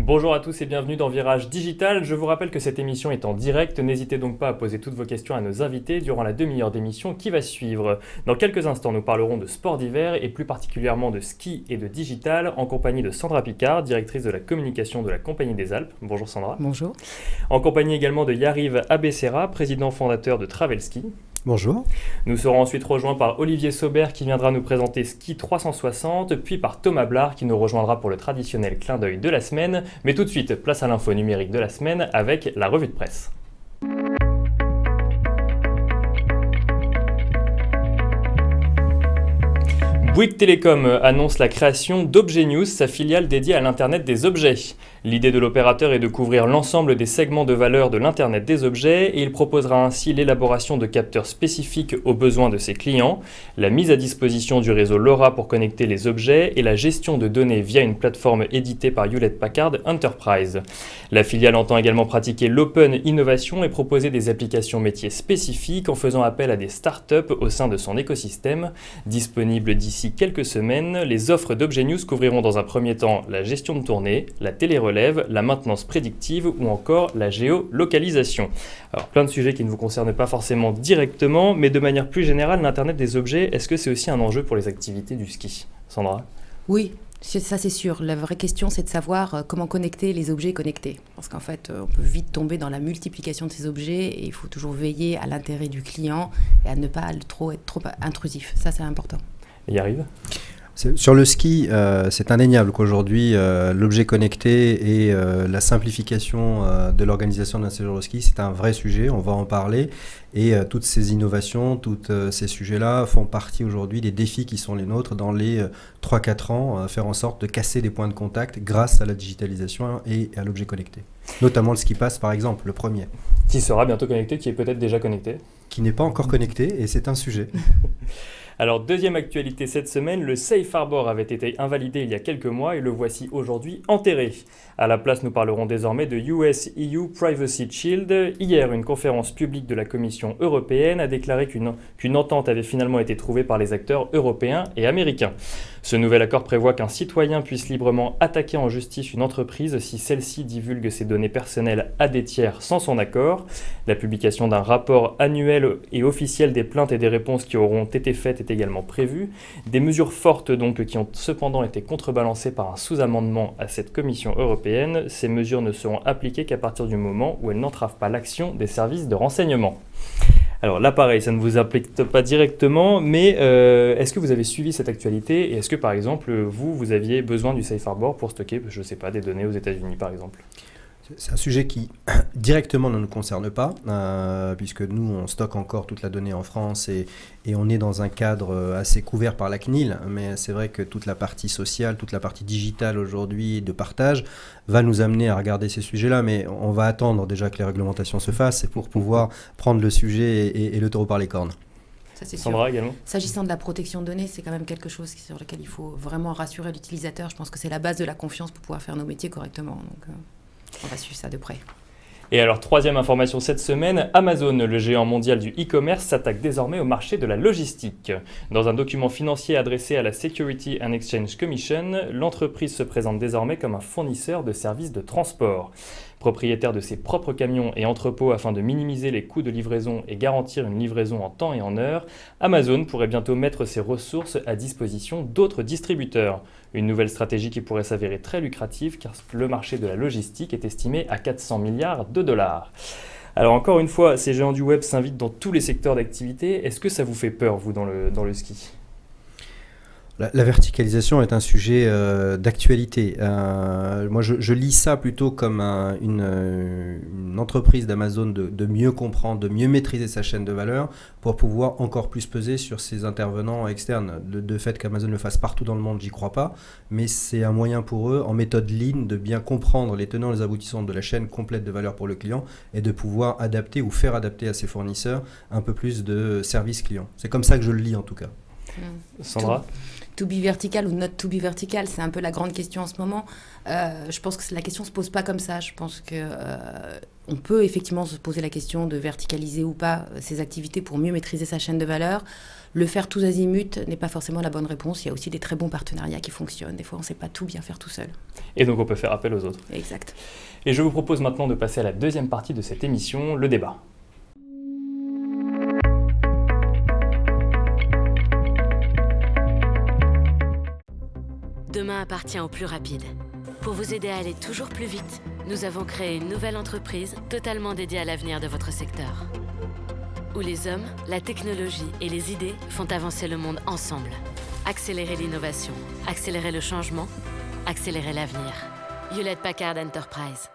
Bonjour à tous et bienvenue dans Virage Digital. Je vous rappelle que cette émission est en direct. N'hésitez donc pas à poser toutes vos questions à nos invités durant la demi-heure d'émission qui va suivre. Dans quelques instants, nous parlerons de sport d'hiver et plus particulièrement de ski et de digital en compagnie de Sandra Picard, directrice de la communication de la Compagnie des Alpes. Bonjour Sandra. Bonjour. En compagnie également de Yariv Abessera, président fondateur de Travelski. Bonjour. Nous serons ensuite rejoints par Olivier Saubert qui viendra nous présenter Ski 360, puis par Thomas Blard qui nous rejoindra pour le traditionnel clin d'œil de la semaine. Mais tout de suite, place à l'info numérique de la semaine avec la revue de presse. Bouygues Telecom annonce la création d'Objet News, sa filiale dédiée à l'Internet des objets. L'idée de l'opérateur est de couvrir l'ensemble des segments de valeur de l'Internet des objets et il proposera ainsi l'élaboration de capteurs spécifiques aux besoins de ses clients, la mise à disposition du réseau LoRa pour connecter les objets et la gestion de données via une plateforme éditée par Hewlett-Packard Enterprise. La filiale entend également pratiquer l'open innovation et proposer des applications métiers spécifiques en faisant appel à des startups au sein de son écosystème. Disponibles d'ici quelques semaines, les offres d'Objet News couvriront dans un premier temps la gestion de tournée, la télérelève, la maintenance prédictive ou encore la géolocalisation. Alors plein de sujets qui ne vous concernent pas forcément directement, mais de manière plus générale, l'Internet des objets, est-ce que c'est aussi un enjeu pour les activités du ski ? Sandra ? Oui, ça c'est sûr. La vraie question c'est de savoir comment connecter les objets connectés. Parce qu'en fait, on peut vite tomber dans la multiplication de ces objets et il faut toujours veiller à l'intérêt du client et à ne pas être trop intrusif. Ça c'est important. Et y arrive ? Sur le ski, c'est indéniable qu'aujourd'hui, l'objet connecté et la simplification de l'organisation d'un séjour au ski, c'est un vrai sujet, on va en parler. Et toutes ces innovations, tous ces sujets-là font partie aujourd'hui des défis qui sont les nôtres dans les 3-4 ans, faire en sorte de casser des points de contact grâce à la digitalisation et à l'objet connecté. Notamment le ski pass par exemple, le premier. Qui sera bientôt connecté, qui est peut-être déjà connecté ? Qui n'est pas encore connecté et c'est un sujet. Alors, deuxième actualité cette semaine, le Safe Harbor avait été invalidé il y a quelques mois et le voici aujourd'hui enterré. À la place, nous parlerons désormais de US-EU Privacy Shield. Hier, une conférence publique de la Commission européenne a déclaré qu'une entente avait finalement été trouvée par les acteurs européens et américains. Ce nouvel accord prévoit qu'un citoyen puisse librement attaquer en justice une entreprise si celle-ci divulgue ses données personnelles à des tiers sans son accord. La publication d'un rapport annuel et officiel des plaintes et des réponses qui auront été faites est également prévue. Des mesures fortes donc qui ont cependant été contrebalancées par un sous-amendement à cette Commission européenne. Ces mesures ne seront appliquées qu'à partir du moment où elles n'entravent pas l'action des services de renseignement. Alors là, pareil, ça ne vous implique pas directement, mais est-ce que vous avez suivi cette actualité et est-ce que, par exemple, vous aviez besoin du Safe Harbor pour stocker, je ne sais pas, des données aux États-Unis, par exemple ? C'est un sujet qui directement ne nous concerne pas, puisque nous, on stocke encore toute la donnée en France et on est dans un cadre assez couvert par la CNIL, mais c'est vrai que toute la partie sociale, toute la partie digitale aujourd'hui de partage va nous amener à regarder ces sujets-là, mais on va attendre déjà que les réglementations se fassent pour pouvoir prendre le sujet et le taureau par les cornes. Ça, c'est Sandra sûr. également. S'agissant de la protection de données, c'est quand même quelque chose sur lequel il faut vraiment rassurer l'utilisateur. Je pense que c'est la base de la confiance pour pouvoir faire nos métiers correctement. Donc, on va suivre ça de près. Et alors, troisième information cette semaine, Amazon, le géant mondial du e-commerce, s'attaque désormais au marché de la logistique. Dans un document financier adressé à la Security and Exchange Commission, l'entreprise se présente désormais comme un fournisseur de services de transport. Propriétaire de ses propres camions et entrepôts afin de minimiser les coûts de livraison et garantir une livraison en temps et en heure, Amazon pourrait bientôt mettre ses ressources à disposition d'autres distributeurs. Une nouvelle stratégie qui pourrait s'avérer très lucrative car le marché de la logistique est estimé à 400 milliards de dollars. Alors encore une fois, ces géants du web s'invitent dans tous les secteurs d'activité. Est-ce que ça vous fait peur, vous, dans le ski ? La verticalisation est un sujet d'actualité. Moi, je lis ça plutôt comme une entreprise d'Amazon de mieux comprendre, de mieux maîtriser sa chaîne de valeur pour pouvoir encore plus peser sur ses intervenants externes. Le fait qu'Amazon le fasse partout dans le monde, j'y crois pas, mais c'est un moyen pour eux, en méthode lean, de bien comprendre les tenants et les aboutissants de la chaîne complète de valeur pour le client et de pouvoir adapter ou faire adapter à ses fournisseurs un peu plus de service client. C'est comme ça que je le lis en tout cas. Sandra ? To be vertical ou not to be vertical, c'est un peu la grande question en ce moment. Je pense que la question ne se pose pas comme ça. Je pense qu'on peut effectivement se poser la question de verticaliser ou pas ses activités pour mieux maîtriser sa chaîne de valeur. Le faire tous azimuts n'est pas forcément la bonne réponse. Il y a aussi des très bons partenariats qui fonctionnent. Des fois, on ne sait pas tout bien faire tout seul. Et donc, on peut faire appel aux autres. Exact. Et je vous propose maintenant de passer à la deuxième partie de cette émission, le débat. Demain appartient aux plus rapides. Pour vous aider à aller toujours plus vite, nous avons créé une nouvelle entreprise totalement dédiée à l'avenir de votre secteur. Où les hommes, la technologie et les idées font avancer le monde ensemble. Accélérer l'innovation, accélérer le changement, accélérer l'avenir. Hewlett Packard Enterprise.